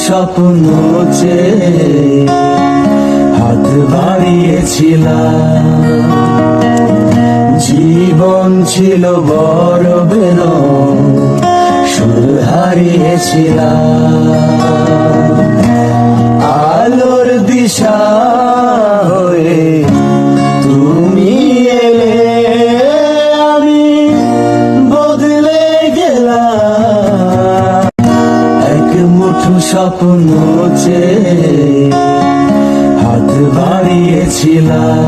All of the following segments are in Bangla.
স্বপ্ন চেয়ে হাত বাড়িয়েছিলাম। জীবন ছিল বড় বেদনা, সুর হারিয়েছিলাম। আলোর দিশা হয়ে তুমি এলে, আমি বদলে গেলাম। এক মুঠো স্বপ্ন চেয়ে হাত বাড়িয়েছিলাম।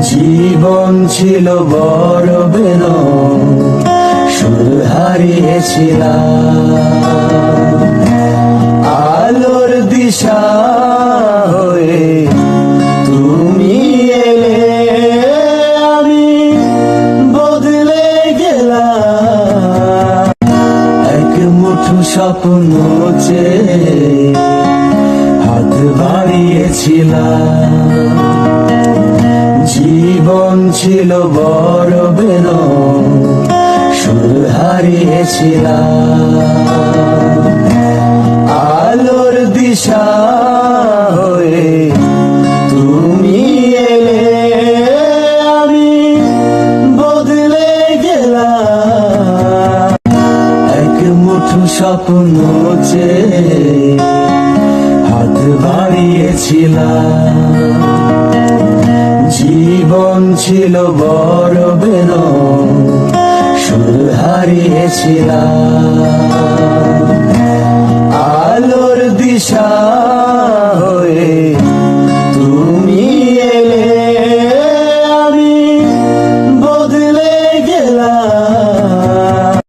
জীবন ছিল বড় বেদনা, সুর হারিয়েছিলাম। আলোর দিশা হয়ে তুমি এলে, আমি বদলে গেলাম। এক মুঠো স্বপ্ন চেয়ে হাত বাড়িয়েছিলাম। জীবন ছিল বড় বেদনা, সুর হারিয়েছিলাম। আলোর দিশা হয়ে তুমি এলে, আমি বদলে গেলাম। এক মুঠো স্বপ্ন চেয়ে হাত বাড়িয়েছিলাম। জীবন ছিল বড় বেদনা, সুর হারিয়েছিলাম। আলোর দিশা